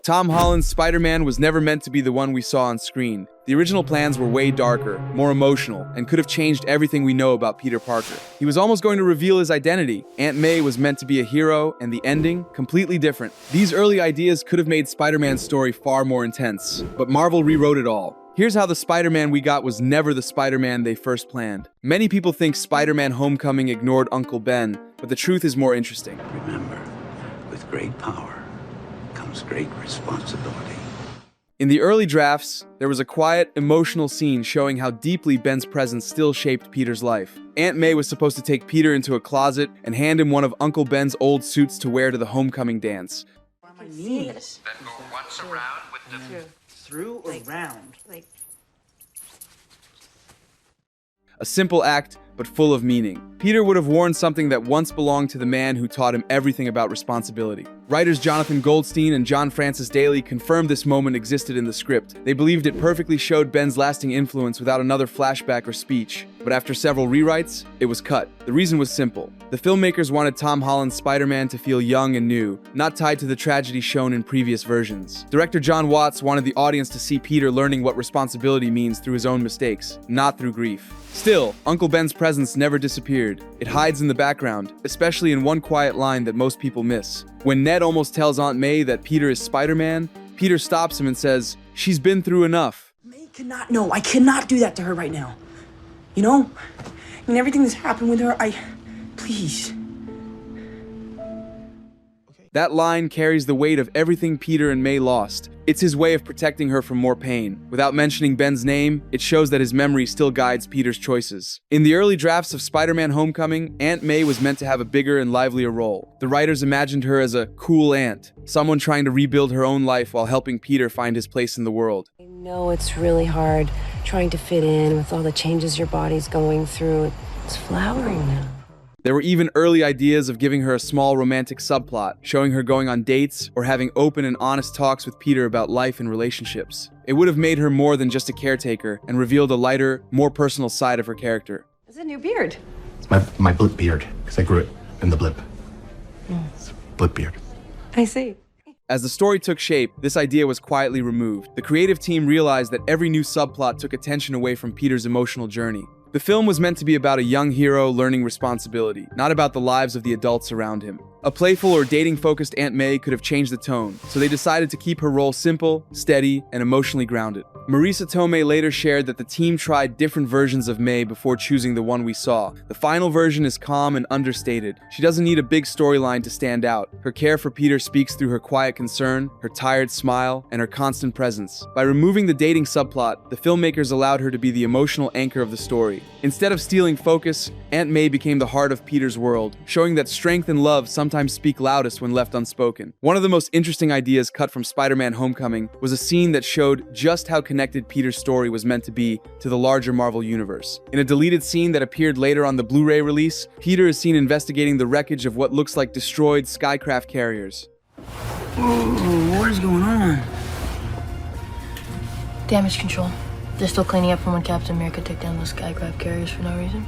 Tom Holland's Spider-Man was never meant to be the one we saw on screen. The original plans were way darker, more emotional, and could have changed everything we know about Peter Parker. He was almost going to reveal his identity. Aunt May was meant to be a hero, and the ending, completely different. These early ideas could have made Spider-Man's story far more intense, but Marvel rewrote it all. Here's how the Spider-Man we got was never the Spider-Man they first planned. Many people think Spider-Man Homecoming ignored Uncle Ben, but the truth is more interesting. Remember, with great power comes great responsibility. In the early drafts, there was a quiet, emotional scene showing how deeply Ben's presence still shaped Peter's life. Aunt May was supposed to take Peter into a closet and hand him one of Uncle Ben's old suits to wear to the homecoming dance. My knees. Then go once around with the... Through or round? A simple act, but full of meaning. Peter would have worn something that once belonged to the man who taught him everything about responsibility. Writers Jonathan Goldstein and John Francis Daley confirmed this moment existed in the script. They believed it perfectly showed Ben's lasting influence without another flashback or speech. But after several rewrites, it was cut. The reason was simple. The filmmakers wanted Tom Holland's Spider-Man to feel young and new, not tied to the tragedy shown in previous versions. Director John Watts wanted the audience to see Peter learning what responsibility means through his own mistakes, not through grief. Still, Uncle Ben's presence never disappeared. It hides in the background, especially in one quiet line that most people miss. When Ned almost tells Aunt May that Peter is Spider-Man, Peter stops him and says, "She's been through enough." May cannot, no, I cannot do that to her right now. You know? I mean, everything that's happened with her, please. That line carries the weight of everything Peter and May lost. It's his way of protecting her from more pain. Without mentioning Ben's name, it shows that his memory still guides Peter's choices. In the early drafts of Spider-Man Homecoming, Aunt May was meant to have a bigger and livelier role. The writers imagined her as a cool aunt, someone trying to rebuild her own life while helping Peter find his place in the world. I know it's really hard trying to fit in with all the changes your body's going through. It's flowering now. There were even early ideas of giving her a small romantic subplot, showing her going on dates or having open and honest talks with Peter about life and relationships. It would have made her more than just a caretaker and revealed a lighter, more personal side of her character. It's a new beard. It's my blip beard, because I grew it in the blip. It's blip beard. I see. As the story took shape, this idea was quietly removed. The creative team realized that every new subplot took attention away from Peter's emotional journey. The film was meant to be about a young hero learning responsibility, not about the lives of the adults around him. A playful or dating-focused Aunt May could have changed the tone, so they decided to keep her role simple, steady, and emotionally grounded. Marisa Tomei later shared that the team tried different versions of May before choosing the one we saw. The final version is calm and understated. She doesn't need a big storyline to stand out. Her care for Peter speaks through her quiet concern, her tired smile, and her constant presence. By removing the dating subplot, the filmmakers allowed her to be the emotional anchor of the story. Instead of stealing focus, Aunt May became the heart of Peter's world, showing that strength and love sometimes speak loudest when left unspoken. One of the most interesting ideas cut from Spider-Man Homecoming was a scene that showed just how connected Peter's story was meant to be to the larger Marvel universe. In a deleted scene that appeared later on the Blu-ray release, Peter is seen investigating the wreckage of what looks like destroyed skycraft carriers. Whoa, what is going on? Damage control. They're still cleaning up from when Captain America took down those skycraft carriers for no reason.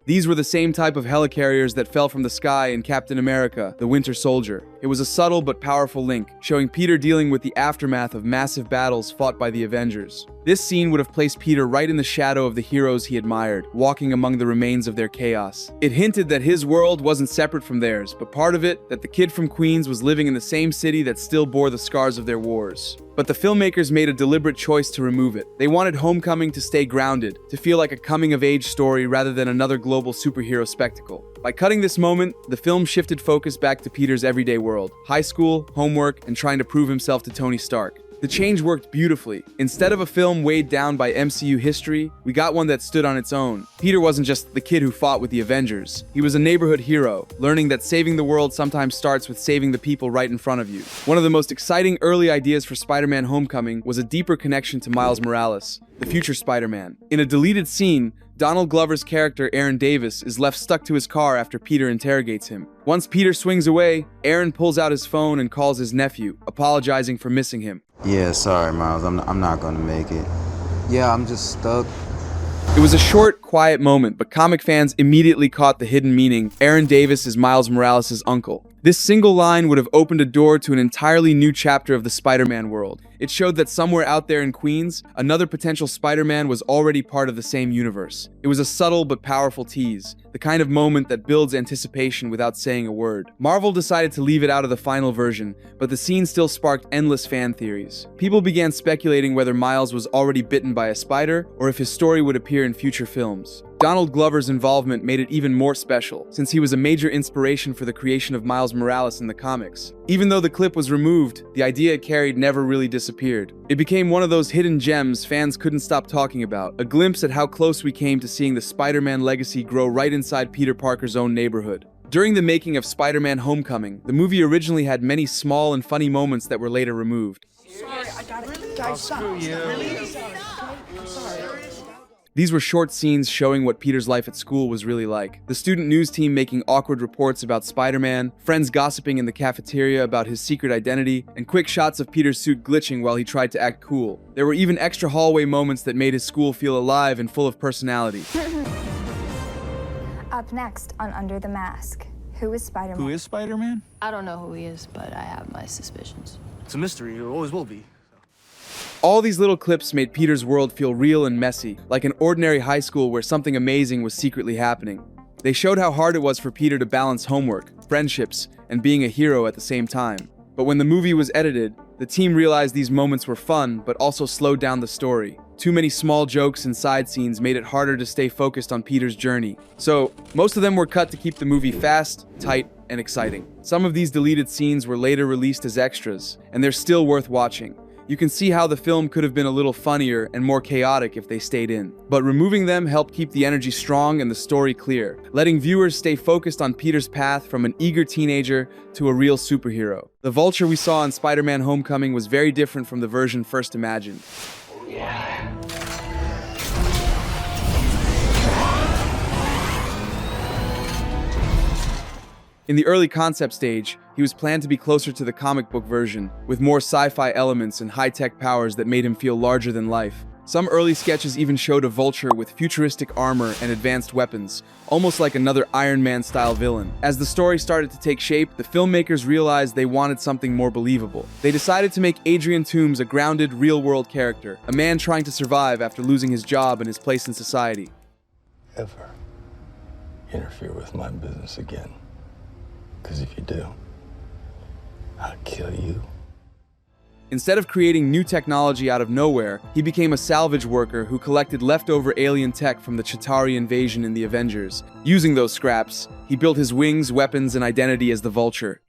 These were the same type of helicarriers that fell from the sky in Captain America, the Winter Soldier. It was a subtle but powerful link, showing Peter dealing with the aftermath of massive battles fought by the Avengers. This scene would have placed Peter right in the shadow of the heroes he admired, walking among the remains of their chaos. It hinted that his world wasn't separate from theirs, but part of it, that the kid from Queens was living in the same city that still bore the scars of their wars. But the filmmakers made a deliberate choice to remove it. They wanted Homecoming to stay grounded, to feel like a coming-of-age story rather than another global superhero spectacle. By cutting this moment, the film shifted focus back to Peter's everyday world, high school, homework, and trying to prove himself to Tony Stark. The change worked beautifully. Instead of a film weighed down by MCU history, we got one that stood on its own. Peter wasn't just the kid who fought with the Avengers. He was a neighborhood hero, learning that saving the world sometimes starts with saving the people right in front of you. One of the most exciting early ideas for Spider-Man Homecoming was a deeper connection to Miles Morales, the future Spider-Man. In a deleted scene, Donald Glover's character, Aaron Davis, is left stuck to his car after Peter interrogates him. Once Peter swings away, Aaron pulls out his phone and calls his nephew, apologizing for missing him. Yeah, sorry, Miles. I'm not gonna make it. Yeah, I'm just stuck. It was a short, quiet moment, but comic fans immediately caught the hidden meaning. Aaron Davis is Miles Morales' uncle. This single line would have opened a door to an entirely new chapter of the Spider-Man world. It showed that somewhere out there in Queens, another potential Spider-Man was already part of the same universe. It was a subtle but powerful tease, the kind of moment that builds anticipation without saying a word. Marvel decided to leave it out of the final version, but the scene still sparked endless fan theories. People began speculating whether Miles was already bitten by a spider, or if his story would appear in future films. Donald Glover's involvement made it even more special, since he was a major inspiration for the creation of Miles Morales in the comics. Even though the clip was removed, the idea it carried never really disappeared. It became one of those hidden gems fans couldn't stop talking about, a glimpse at how close we came to seeing the Spider-Man legacy grow right inside Peter Parker's own neighborhood. During the making of Spider-Man Homecoming, the movie originally had many small and funny moments that were later removed. Sorry, I got it. Guys, stop. Really? I'm sorry. These were short scenes showing what Peter's life at school was really like. The student news team making awkward reports about Spider-Man, friends gossiping in the cafeteria about his secret identity, and quick shots of Peter's suit glitching while he tried to act cool. There were even extra hallway moments that made his school feel alive and full of personality. Up next on Under the Mask, who is Spider-Man? Who is Spider-Man? I don't know who he is, but I have my suspicions. It's a mystery. It always will be. All these little clips made Peter's world feel real and messy, like an ordinary high school where something amazing was secretly happening. They showed how hard it was for Peter to balance homework, friendships, and being a hero at the same time. But when the movie was edited, the team realized these moments were fun, but also slowed down the story. Too many small jokes and side scenes made it harder to stay focused on Peter's journey. So, most of them were cut to keep the movie fast, tight, and exciting. Some of these deleted scenes were later released as extras, and they're still worth watching. You can see how the film could have been a little funnier and more chaotic if they stayed in. But removing them helped keep the energy strong and the story clear, letting viewers stay focused on Peter's path from an eager teenager to a real superhero. The Vulture we saw in Spider-Man Homecoming was very different from the version first imagined. In the early concept stage, he was planned to be closer to the comic book version, with more sci-fi elements and high-tech powers that made him feel larger than life. Some early sketches even showed a Vulture with futuristic armor and advanced weapons, almost like another Iron Man-style villain. As the story started to take shape, the filmmakers realized they wanted something more believable. They decided to make Adrian Toomes a grounded, real-world character, a man trying to survive after losing his job and his place in society. Ever interfere with my business again? Because if you do, I'll kill you. Instead of creating new technology out of nowhere, he became a salvage worker who collected leftover alien tech from the Chitauri invasion in the Avengers. Using those scraps, he built his wings, weapons, and identity as the Vulture.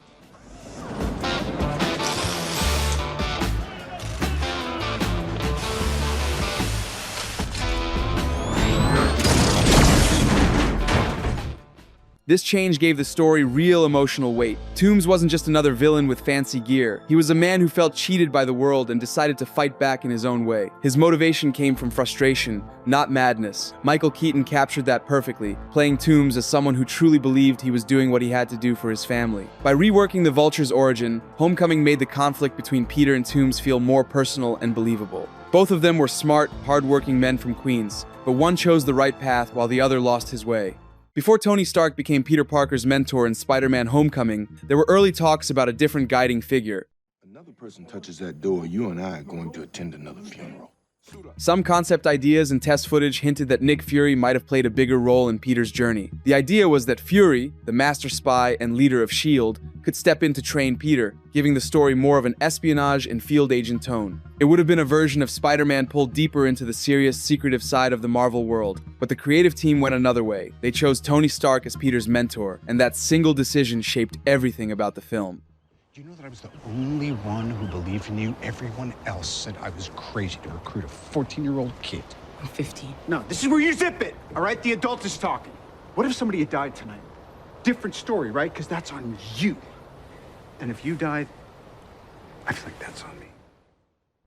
This change gave the story real emotional weight. Toomes wasn't just another villain with fancy gear. He was a man who felt cheated by the world and decided to fight back in his own way. His motivation came from frustration, not madness. Michael Keaton captured that perfectly, playing Toomes as someone who truly believed he was doing what he had to do for his family. By reworking the Vulture's origin, Homecoming made the conflict between Peter and Toomes feel more personal and believable. Both of them were smart, hard-working men from Queens, but one chose the right path while the other lost his way. Before Tony Stark became Peter Parker's mentor in Spider-Man Homecoming, there were early talks about a different guiding figure. Another person touches that door, you and I are going to attend another funeral. Some concept ideas and test footage hinted that Nick Fury might have played a bigger role in Peter's journey. The idea was that Fury, the master spy and leader of S.H.I.E.L.D., could step in to train Peter, giving the story more of an espionage and field agent tone. It would have been a version of Spider-Man pulled deeper into the serious, secretive side of the Marvel world, but the creative team went another way. They chose Tony Stark as Peter's mentor, and that single decision shaped everything about the film. You know that I was the only one who believed in you? Everyone else said I was crazy to recruit a 14-year-old kid. I'm 15. No, this is where you zip it, all right? The adult is talking. What if somebody had died tonight? Different story, right? Because that's on you. And if you died, I feel like that's on me.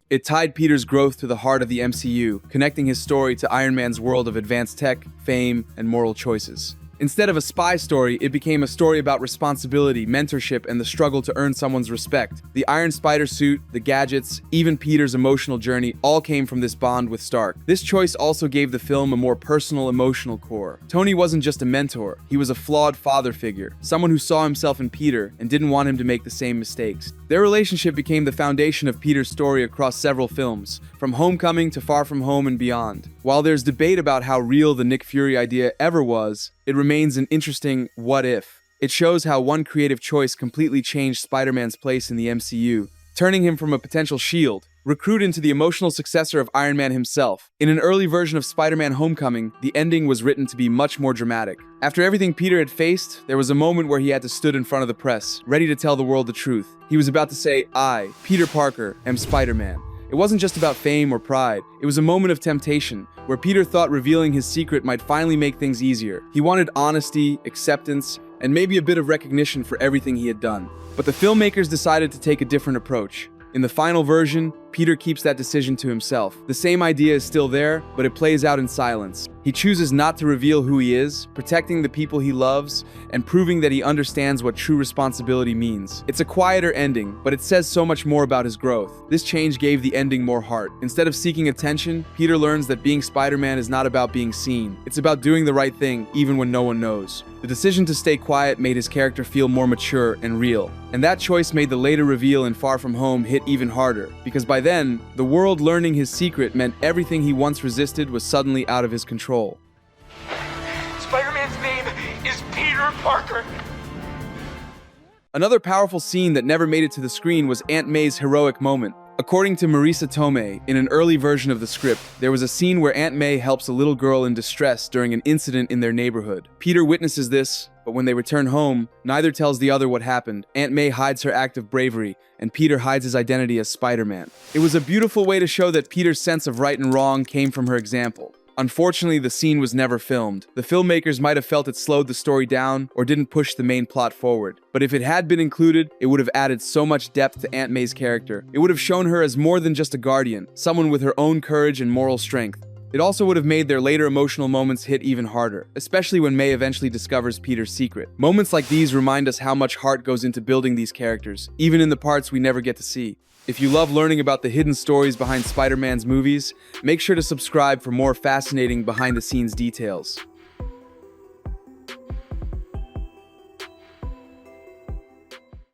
It tied Peter's growth to the heart of the MCU, connecting his story to Iron Man's world of advanced tech, fame, and moral choices. Instead of a spy story, it became a story about responsibility, mentorship, and the struggle to earn someone's respect. The Iron Spider suit, the gadgets, even Peter's emotional journey all came from this bond with Stark. This choice also gave the film a more personal, emotional core. Tony wasn't just a mentor, he was a flawed father figure, someone who saw himself in Peter and didn't want him to make the same mistakes. Their relationship became the foundation of Peter's story across several films, from Homecoming to Far From Home and beyond. While there's debate about how real the Nick Fury idea ever was, it remains an interesting what if. It shows how one creative choice completely changed Spider-Man's place in the MCU, turning him from a potential shield, recruit into the emotional successor of Iron Man himself. In an early version of Spider-Man Homecoming, the ending was written to be much more dramatic. After everything Peter had faced, there was a moment where he had to stood in front of the press, ready to tell the world the truth. He was about to say, "I, Peter Parker, am Spider-Man." It wasn't just about fame or pride. It was a moment of temptation, where Peter thought revealing his secret might finally make things easier. He wanted honesty, acceptance, and maybe a bit of recognition for everything he had done. But the filmmakers decided to take a different approach. In the final version, Peter keeps that decision to himself. The same idea is still there, but it plays out in silence. He chooses not to reveal who he is, protecting the people he loves, and proving that he understands what true responsibility means. It's a quieter ending, but it says so much more about his growth. This change gave the ending more heart. Instead of seeking attention, Peter learns that being Spider-Man is not about being seen. It's about doing the right thing, even when no one knows. The decision to stay quiet made his character feel more mature and real. And that choice made the later reveal in Far From Home hit even harder, because by then, the world learning his secret meant everything he once resisted was suddenly out of his control. Spider-Man's name is Peter Parker. Another powerful scene that never made it to the screen was Aunt May's heroic moment. According to Marisa Tomei, in an early version of the script, there was a scene where Aunt May helps a little girl in distress during an incident in their neighborhood. Peter witnesses this, but when they return home, neither tells the other what happened. Aunt May hides her act of bravery, and Peter hides his identity as Spider-Man. It was a beautiful way to show that Peter's sense of right and wrong came from her example. Unfortunately, the scene was never filmed. The filmmakers might have felt it slowed the story down or didn't push the main plot forward. But if it had been included, it would have added so much depth to Aunt May's character. It would have shown her as more than just a guardian, someone with her own courage and moral strength. It also would have made their later emotional moments hit even harder, especially when May eventually discovers Peter's secret. Moments like these remind us how much heart goes into building these characters, even in the parts we never get to see. If you love learning about the hidden stories behind Spider-Man's movies, make sure to subscribe for more fascinating behind-the-scenes details.